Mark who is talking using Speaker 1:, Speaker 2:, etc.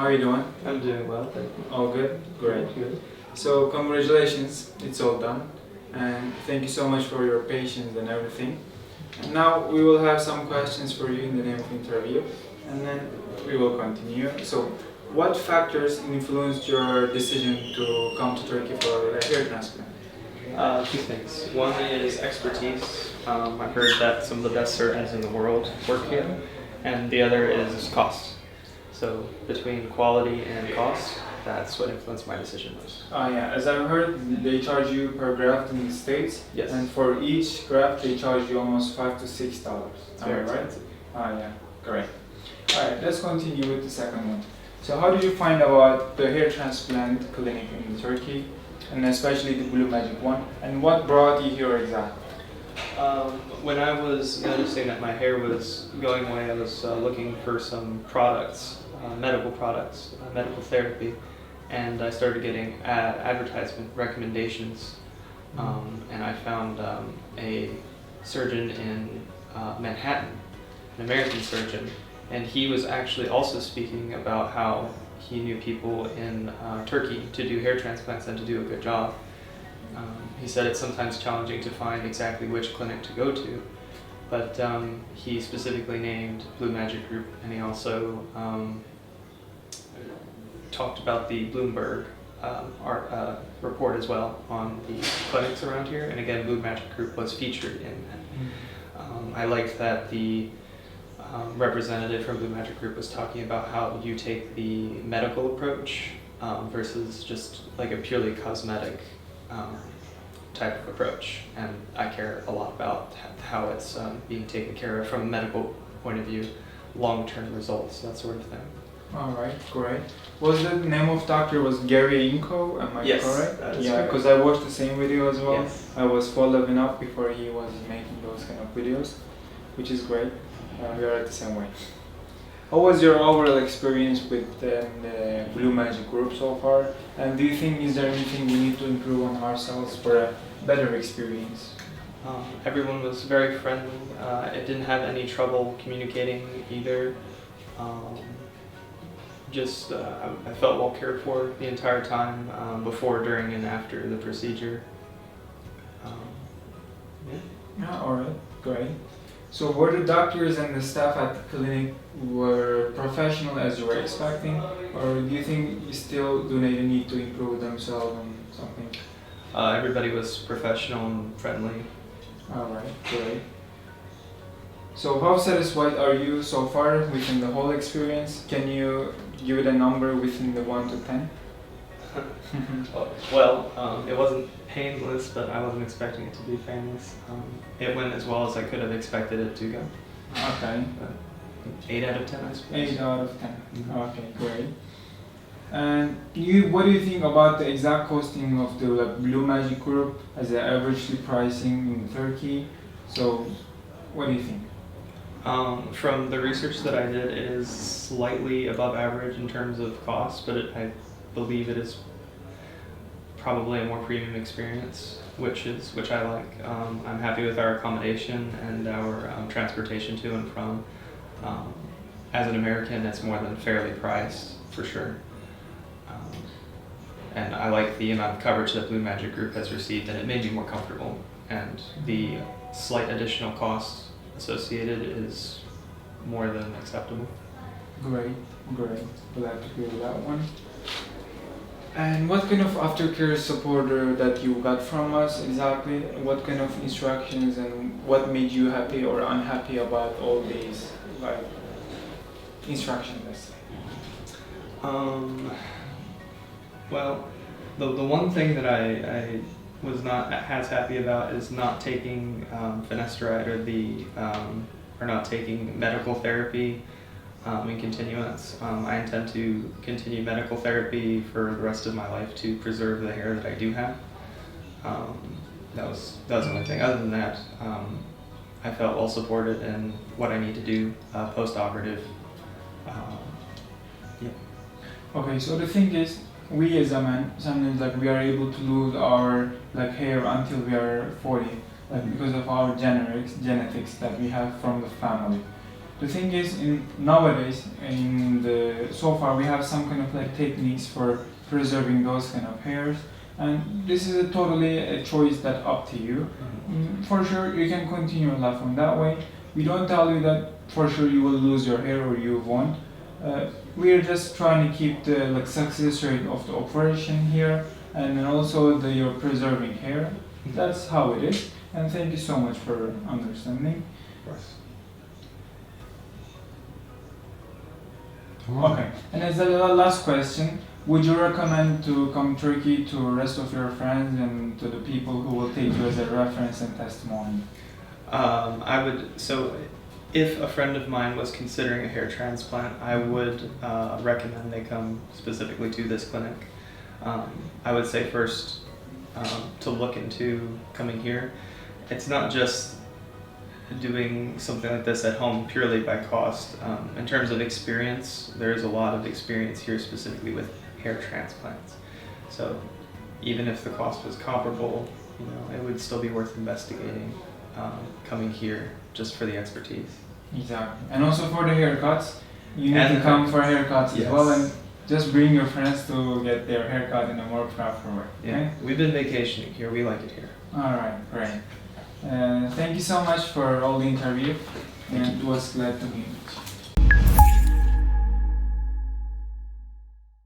Speaker 1: How are you doing?
Speaker 2: I'm doing well, thank you.
Speaker 1: All good? Great.
Speaker 2: Good.
Speaker 1: So congratulations, it's all done. And thank you so much for your patience and everything. And now we will have some questions for you in the name of interview. And then we will continue. So what factors influenced your decision to come to Turkey for a hair transplant?
Speaker 2: Two things. One is expertise. I've heard that some of the best surgeons in the world work here. And the other is cost. So between quality and cost, that's what influenced my decision most.
Speaker 1: Yeah, as I've heard, they charge you per graft in the States.
Speaker 2: Yes.
Speaker 1: And for each graft, they charge you almost $5 to $6.
Speaker 2: It's very
Speaker 1: Am I right?
Speaker 2: expensive.
Speaker 1: Yeah, great. Alright, let's continue with the second one. So how did you find about the hair transplant clinic in Turkey, and especially the BlueMagic one, and what brought you here exactly?
Speaker 2: When I was noticing that my hair was going away, I was looking for some products, medical products, medical therapy, and I started getting advertisement recommendations, and I found a surgeon in Manhattan, an American surgeon, and he was actually also speaking about how he knew people in Turkey to do hair transplants and to do a good job. He said it's sometimes challenging to find exactly which clinic to go to, but he specifically named BlueMagic Group, and he also talked about the Bloomberg report as well on the clinics around here, and again BlueMagic Group was featured in that. I liked that the representative from BlueMagic Group was talking about how you take the medical approach versus just like a purely cosmetic type of approach, and I care a lot about how it's being taken care of from a medical point of view, long-term results, that sort of thing.
Speaker 1: Alright, great. Was the name of doctor was Gary Inco, am I
Speaker 2: Yes,
Speaker 1: correct?
Speaker 2: that is
Speaker 1: Yeah,
Speaker 2: correct.
Speaker 1: because I watched the same video as well.
Speaker 2: Yes.
Speaker 1: I was following up before he was making those kind of videos, which is great. We are at the same way. How was your overall experience with the BlueMagic Group so far? And do you think is there anything we need to improve on ourselves for a better experience?
Speaker 2: Everyone was very friendly. It didn't have any trouble communicating either. I felt well cared for the entire time, before, during, and after the procedure.
Speaker 1: Yeah, alright, great. So were the doctors and the staff at the clinic were professional as you were expecting, or do you think you still do they need to improve themselves on something?
Speaker 2: Everybody was professional and friendly.
Speaker 1: Alright, great. So how satisfied are you so far within the whole experience? Can you give it a number within the 1 to 10?
Speaker 2: Well, it wasn't painless, but I wasn't expecting it to be painless. It went as well as I could have expected it to go.
Speaker 1: Okay.
Speaker 2: 8 out of 10, I suppose.
Speaker 1: 8 out of 10.
Speaker 2: Mhm.
Speaker 1: Okay, great. And what do you think about the exact costing of the BlueMagic Group as the averagely pricing in Turkey? So, what do you think?
Speaker 2: From the research that I did, it is slightly above average in terms of cost, but I believe it is probably a more premium experience, which I like. I'm happy with our accommodation and our transportation to and from. As an American, it's more than fairly priced, for sure. And I like the amount of coverage that BlueMagic Group has received, and it made me more comfortable. And the slight additional cost associated is more than acceptable.
Speaker 1: Great, great. Glad to hear that one. And what kind of aftercare support that you got from us exactly? What kind of instructions and what made you happy or unhappy about all these instructions, let's say?
Speaker 2: Well, the one thing that I was not as happy about is not taking finasteride or not taking medical therapy in continuance. I intend to continue medical therapy for the rest of my life to preserve the hair that I do have. That was the only thing. Other than that, I felt well supported in what I need to do post-operative. Yeah.
Speaker 1: Okay, so the thing is, we as a man, sometimes we are able to lose our hair until we are 40, because of our genetics that we have from the family. the thing is, nowadays, so far we have some kind of like techniques for preserving those kind of hairs, and this is totally a choice that up to you. For sure, you can continue your life on that way. We don't tell you that for sure you will lose your hair or you won't. We are just trying to keep the like success rate of the operation here, and then also you're preserving hair. That's how it is. And thank you so much for understanding. Okay. And as the last question, would you recommend to come to Turkey to the rest of your friends and to the people who will take you as a reference and testimony?
Speaker 2: I would. So, if a friend of mine was considering a hair transplant, I would recommend they come specifically to this clinic. I would say first to look into coming here. It's not just doing something like this at home purely by cost. In terms of experience, there is a lot of experience here specifically with hair transplants. So even if the cost was comparable, it would still be worth investigating coming here just for the expertise.
Speaker 1: Exactly. And also for the haircuts, you need
Speaker 2: And
Speaker 1: to come for haircuts as
Speaker 2: yes.
Speaker 1: well, and just bring your friends to get their haircut in a more proper way.
Speaker 2: Yeah,
Speaker 1: Okay?
Speaker 2: we've been vacationing here. We like it here.
Speaker 1: Alright, great. Thank you so much for all the interview, and it was glad to meet you.